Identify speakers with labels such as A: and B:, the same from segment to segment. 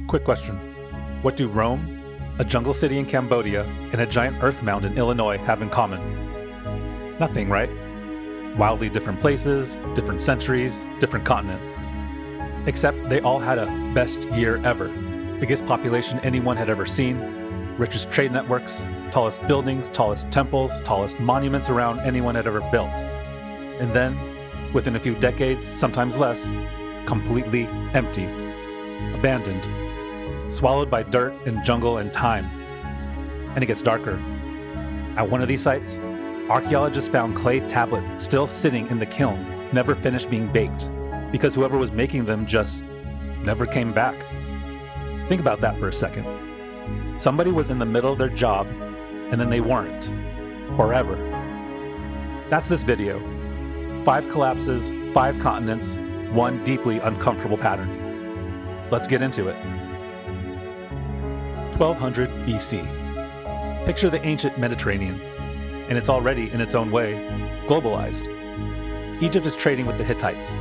A: Quick question. What do Rome, a jungle city in Cambodia, and a giant earth mound in Illinois have in common? Nothing, right? Wildly different places, different centuries, different continents. Except they all had a best year ever. Biggest population anyone had ever seen, richest trade networks, tallest buildings, tallest temples, tallest monuments around anyone had ever built. And then, within a few decades, sometimes less, completely empty, abandoned, swallowed by dirt and jungle and time. And it gets darker. At one of these sites, archaeologists found clay tablets still sitting in the kiln, never finished being baked, because whoever was making them just never came back. Think about that for a second. Somebody was in the middle of their job, and then they weren't. Forever. That's this video. 5 collapses, 5 continents, 1 deeply uncomfortable pattern. Let's get into it. 1200 BC. Picture the ancient Mediterranean, and it's already, in its own way, globalized. Egypt is trading with the Hittites.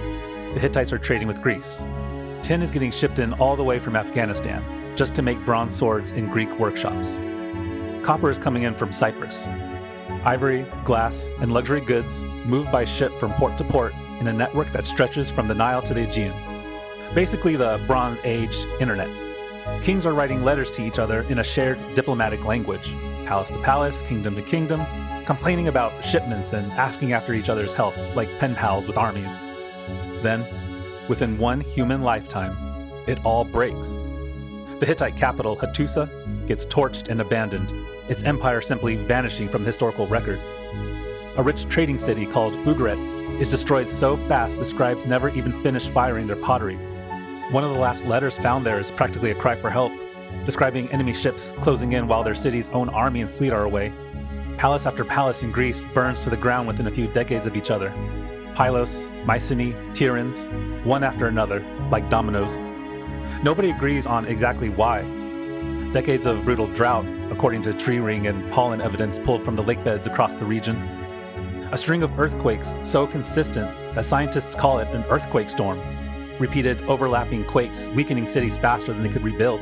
A: The Hittites are trading with Greece. Tin is getting shipped in all the way from Afghanistan, just to make bronze swords in Greek workshops. Copper is coming in from Cyprus. Ivory, glass, and luxury goods move by ship from port to port in a network that stretches from the Nile to the Aegean. Basically the Bronze Age internet. Kings are writing letters to each other in a shared diplomatic language, palace to palace, kingdom to kingdom, complaining about shipments and asking after each other's health like pen pals with armies. Then, within one human lifetime, it all breaks. The Hittite capital, Hattusa, gets torched and abandoned, its empire simply vanishing from the historical record. A rich trading city called Ugarit is destroyed so fast the scribes never even finish firing their pottery. One of the last letters found there is practically a cry for help, describing enemy ships closing in while their city's own army and fleet are away. Palace after palace in Greece burns to the ground within a few decades of each other. Pylos, Mycenae, Tiryns, one after another, like dominoes. Nobody agrees on exactly why. Decades of brutal drought, according to tree ring and pollen evidence pulled from the lake beds across the region. A string of earthquakes so consistent that scientists call it an earthquake storm. Repeated overlapping quakes, weakening cities faster than they could rebuild.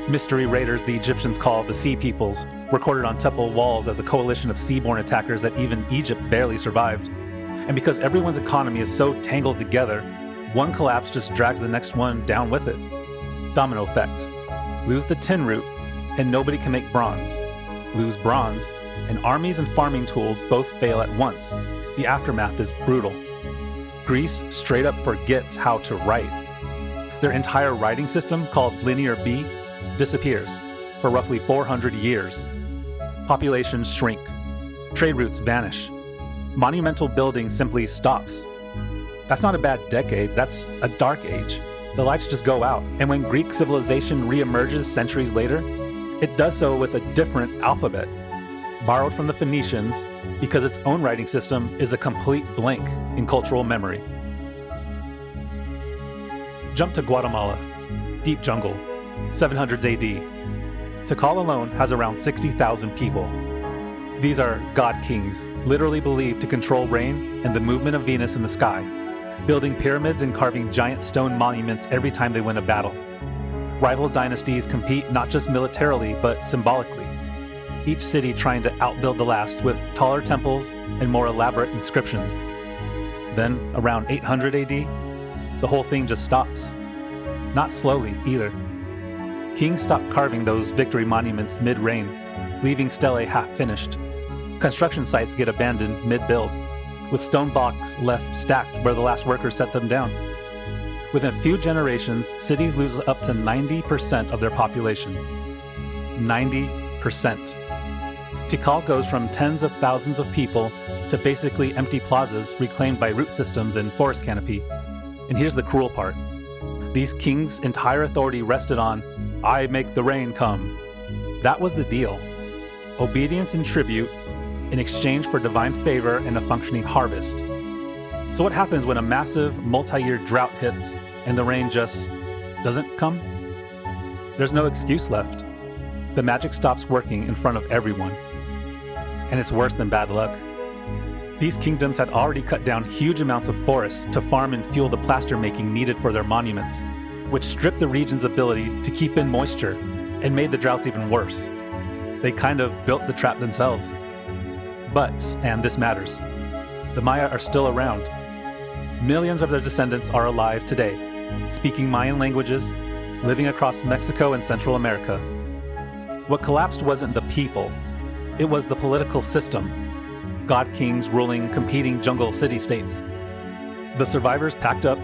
A: Mystery raiders the Egyptians call the Sea Peoples, recorded on temple walls as a coalition of seaborne attackers that even Egypt barely survived. And because everyone's economy is so tangled together, one collapse just drags the next one down with it. Domino effect. Lose the tin root, and nobody can make bronze. Lose bronze, and armies and farming tools both fail at once. The aftermath is brutal. Greece straight up forgets how to write. Their entire writing system, called Linear B, disappears for roughly 400 years. Populations shrink. Trade routes vanish. Monumental building simply stops. That's not a bad decade, that's a dark age. The lights just go out, and when Greek civilization reemerges centuries later, it does so with a different alphabet, borrowed from the Phoenicians because its own writing system is a complete blank in cultural memory. Jump to Guatemala, deep jungle, 700s AD. Tikal alone has around 60,000 people. These are god kings, literally believed to control rain and the movement of Venus in the sky, building pyramids and carving giant stone monuments every time they win a battle. Rival dynasties compete not just militarily, but symbolically, each city trying to outbuild the last with taller temples and more elaborate inscriptions. Then, around 800 AD, the whole thing just stops. Not slowly, either. Kings stop carving those victory monuments mid-reign, leaving stelae half-finished. Construction sites get abandoned mid-build, with stone blocks left stacked where the last workers set them down. Within a few generations, cities lose up to 90% of their population. 90%. Tikal goes from tens of thousands of people to basically empty plazas reclaimed by root systems and forest canopy. And here's the cruel part. These kings' entire authority rested on, "I make the rain come." That was the deal. Obedience and tribute in exchange for divine favor and a functioning harvest. So what happens when a massive, multi-year drought hits and the rain just doesn't come? There's no excuse left. The magic stops working in front of everyone. And it's worse than bad luck. These kingdoms had already cut down huge amounts of forests to farm and fuel the plaster making needed for their monuments. which stripped the region's ability to keep in moisture and made the droughts even worse. They kind of built the trap themselves. But, and this matters, the Maya are still around. Millions of their descendants are alive today, speaking Mayan languages, living across Mexico and Central America. What collapsed wasn't the people, it was the political system. God kings ruling competing jungle city-states. The survivors packed up,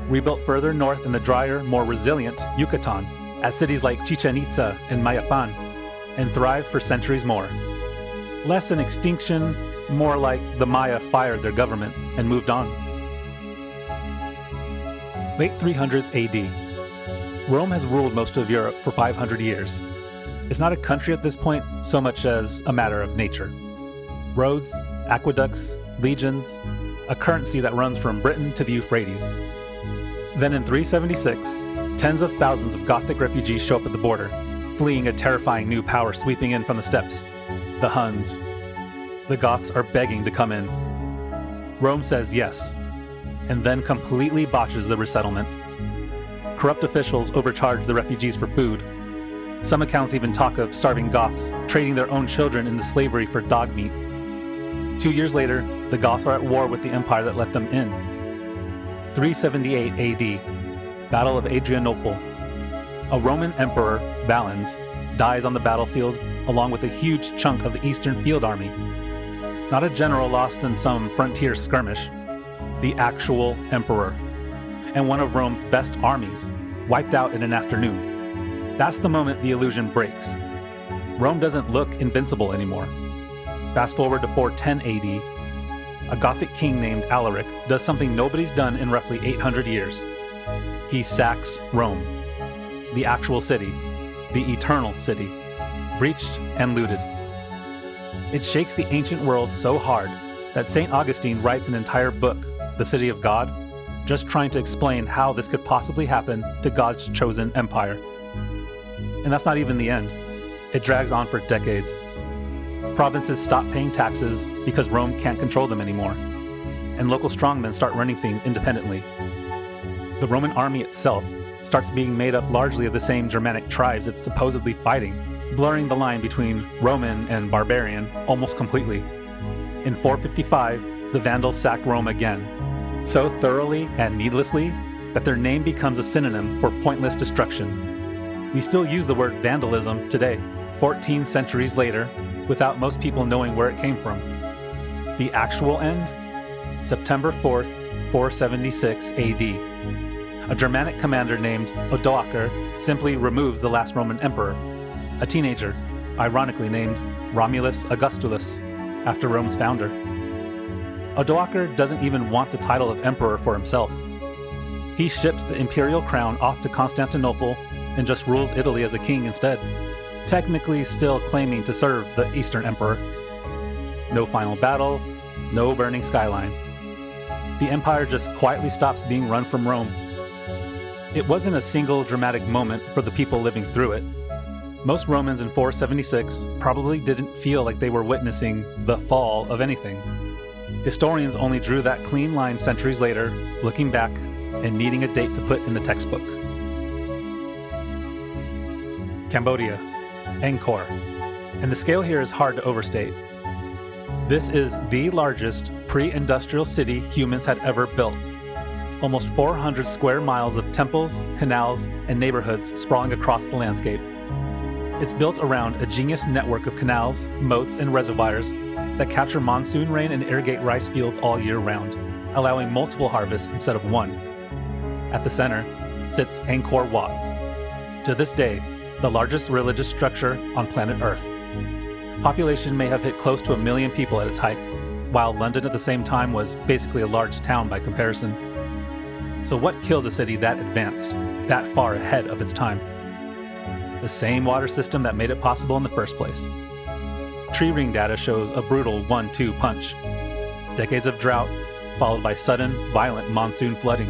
A: rebuilt further north in the drier, more resilient Yucatan, at cities like Chichen Itza and Mayapan, and thrived for centuries more. Less an extinction, more like the Maya fired their government and moved on. Late 300s AD. Rome has ruled most of Europe for 500 years. It's not a country at this point so much as a matter of nature. Roads, aqueducts, legions, a currency that runs from Britain to the Euphrates. Then in 376, tens of thousands of Gothic refugees show up at the border, fleeing a terrifying new power sweeping in from the steppes, the Huns. The Goths are begging to come in. Rome says yes, and then completely botches the resettlement. Corrupt officials overcharge the refugees for food. Some accounts even talk of starving Goths trading their own children into slavery for dog meat. 2 years later, the Goths are at war with the empire that let them in. 378 AD, Battle of Adrianople. A Roman emperor, Valens, dies on the battlefield along with a huge chunk of the Eastern Field Army. Not a general lost in some frontier skirmish, the actual emperor, and one of Rome's best armies, wiped out in an afternoon. That's the moment the illusion breaks. Rome doesn't look invincible anymore. Fast forward to 410 AD, a Gothic king named Alaric does something nobody's done in roughly 800 years. He sacks Rome, the actual city, the eternal city, breached and looted. It shakes the ancient world so hard that St. Augustine writes an entire book, The City of God, just trying to explain how this could possibly happen to God's chosen empire. And that's not even the end. It drags on for decades. Provinces stop paying taxes because Rome can't control them anymore, and local strongmen start running things independently. The Roman army itself starts being made up largely of the same Germanic tribes it's supposedly fighting, blurring the line between Roman and barbarian almost completely. In 455, the Vandals sack Rome again, so thoroughly and needlessly that their name becomes a synonym for pointless destruction. We still use the word vandalism today, 14 centuries later, without most people knowing where it came from. The actual end? September 4th, 476 AD. A Germanic commander named Odoacer simply removes the last Roman emperor, a teenager, ironically named Romulus Augustulus, after Rome's founder. Odoacer doesn't even want the title of emperor for himself. He ships the imperial crown off to Constantinople and just rules Italy as a king instead, technically still claiming to serve the Eastern Emperor. No final battle, no burning skyline. The empire just quietly stops being run from Rome. It wasn't a single dramatic moment for the people living through it. Most Romans in 476 probably didn't feel like they were witnessing the fall of anything. Historians only drew that clean line centuries later, looking back and needing a date to put in the textbook. Cambodia, Angkor, and the scale here is hard to overstate. This is the largest pre-industrial city humans had ever built. Almost 400 square miles of temples, canals, and neighborhoods sprawling across the landscape. It's built around a genius network of canals, moats, and reservoirs that capture monsoon rain and irrigate rice fields all year round, allowing multiple harvests instead of one. At the center sits Angkor Wat. To this day, the largest religious structure on planet Earth. Population may have hit close to 1 million people at its height, while London at the same time was basically a large town by comparison. So what kills a city that advanced, that far ahead of its time? The same water system that made it possible in the first place. Tree ring data shows a brutal 1-2 punch. Decades of drought, followed by sudden, violent monsoon flooding.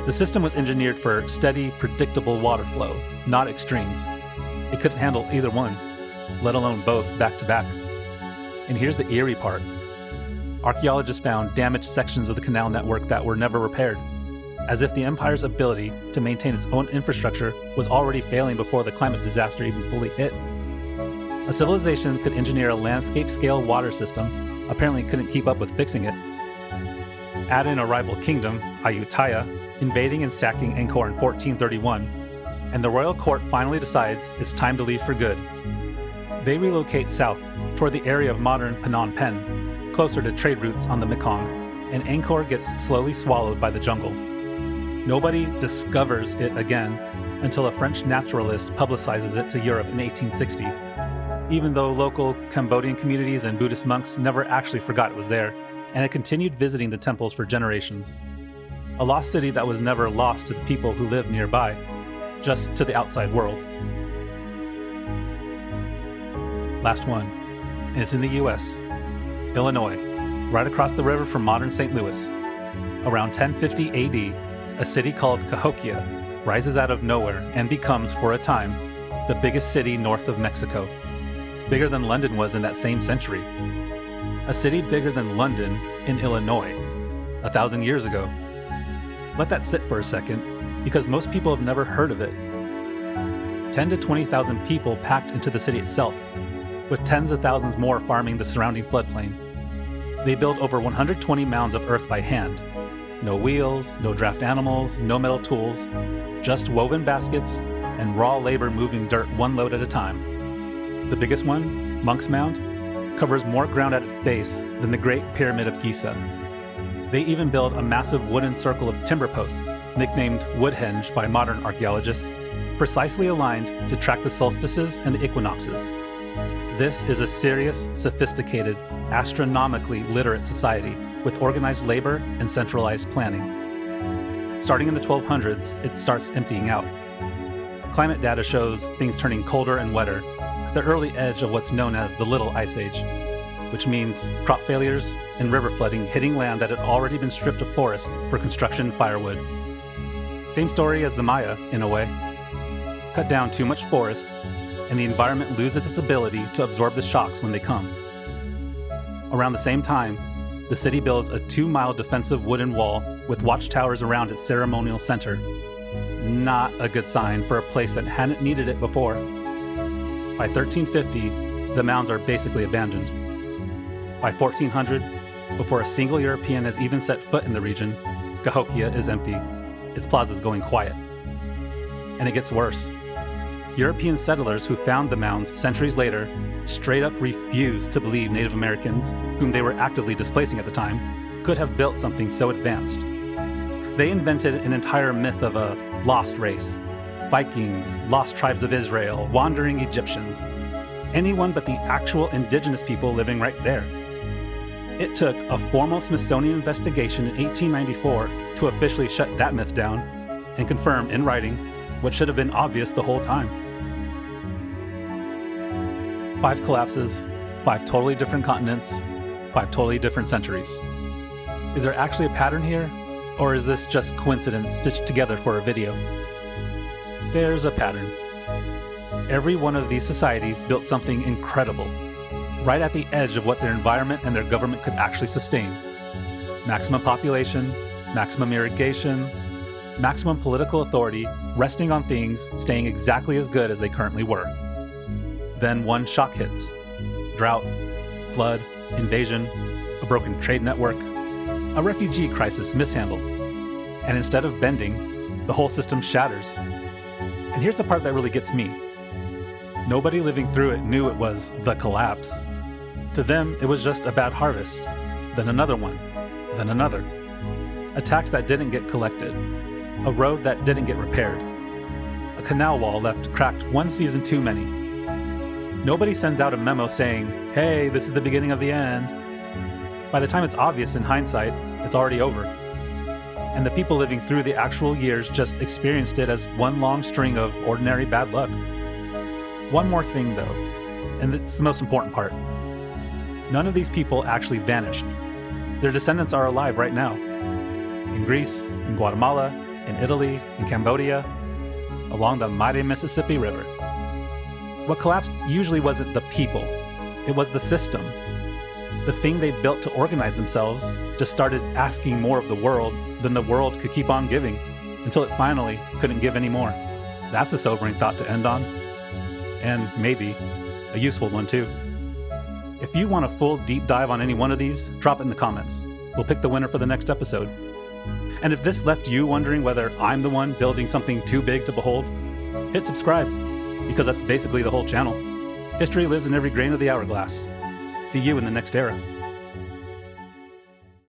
A: The system was engineered for steady, predictable water flow, not extremes. It couldn't handle either one, let alone both back to back. And here's the eerie part. Archaeologists found damaged sections of the canal network that were never repaired. as if the empire's ability to maintain its own infrastructure was already failing before the climate disaster even fully hit. A civilization could engineer a landscape-scale water system, apparently couldn't keep up with fixing it. Add in a rival kingdom, Ayutthaya, invading and sacking Angkor in 1431, and the royal court finally decides it's time to leave for good. They relocate south toward the area of modern Phnom Penh, closer to trade routes on the Mekong, and Angkor gets slowly swallowed by the jungle. Nobody discovers it again until a French naturalist publicizes it to Europe in 1860, even though local Cambodian communities and Buddhist monks never actually forgot it was there, and it continued visiting the temples for generations. A lost city that was never lost to the people who lived nearby, just to the outside world. Last one, and it's in the US, Illinois, right across the river from modern St. Louis. Around 1050 AD, a city called Cahokia rises out of nowhere and becomes, for a time, the biggest city north of Mexico. Bigger than London was in that same century. A city bigger than London in Illinois, 1,000 years ago. Let that sit for a second, because most people have never heard of it. 10 to 20,000 people packed into the city itself, with tens of thousands more farming the surrounding floodplain. They build over 120 mounds of earth by hand. No wheels, no draft animals, no metal tools, just woven baskets and raw labor moving dirt one load at a time. The biggest one, Monk's Mound, covers more ground at its base than the Great Pyramid of Giza. They even build a massive wooden circle of timber posts, nicknamed Woodhenge by modern archaeologists, precisely aligned to track the solstices and the equinoxes. This is a serious, sophisticated, astronomically literate society with organized labor and centralized planning. Starting in the 1200s, it starts emptying out. Climate data shows things turning colder and wetter, the early edge of what's known as the Little Ice Age, which means crop failures and river flooding hitting land that had already been stripped of forest for construction and firewood. Same story as the Maya, in a way. Cut down too much forest, and the environment loses its ability to absorb the shocks when they come. Around the same time, the city builds a 2-mile defensive wooden wall with watchtowers around its ceremonial center. Not a good sign for a place that hadn't needed it before. By 1350, the mounds are basically abandoned. By 1400, before a single European has even set foot in the region, Cahokia is empty. Its plaza is going quiet. And it gets worse. European settlers who found the mounds centuries later straight up refused to believe Native Americans, whom they were actively displacing at the time, could have built something so advanced. They invented an entire myth of a lost race. Vikings, lost tribes of Israel, wandering Egyptians. Anyone but the actual indigenous people living right there. It took a formal Smithsonian investigation in 1894 to officially shut that myth down and confirm in writing what should have been obvious the whole time. 5 collapses, 5 totally different continents, 5 totally different centuries. Is there actually a pattern here, or is this just coincidence stitched together for a video? There's a pattern. Every one of these societies built something incredible, right at the edge of what their environment and their government could actually sustain. Maximum population, maximum irrigation, maximum political authority, resting on things staying exactly as good as they currently were. Then one shock hits. Drought, flood, invasion, a broken trade network, a refugee crisis mishandled. And instead of bending, the whole system shatters. And here's the part that really gets me. Nobody living through it knew it was the collapse. To them, it was just a bad harvest, then another one, then another. A tax that didn't get collected, a road that didn't get repaired, a canal wall left cracked one season too many. Nobody sends out a memo saying, hey, this is the beginning of the end. By the time it's obvious in hindsight, it's already over. And the people living through the actual years just experienced it as one long string of ordinary bad luck. One more thing though, and it's the most important part. None of these people actually vanished. Their descendants are alive right now. In Greece, in Guatemala, in Italy, in Cambodia, along the mighty Mississippi River. What collapsed usually wasn't the people, it was the system. The thing they built to organize themselves just started asking more of the world than the world could keep on giving, until it finally couldn't give any more. That's a sobering thought to end on. And maybe a useful one too. If you want a full deep dive on any one of these, drop it in the comments. We'll pick the winner for the next episode. And if this left you wondering whether I'm the one building something too big to behold, hit subscribe, because that's basically the whole channel. History lives in every grain of the hourglass. See you in the next era.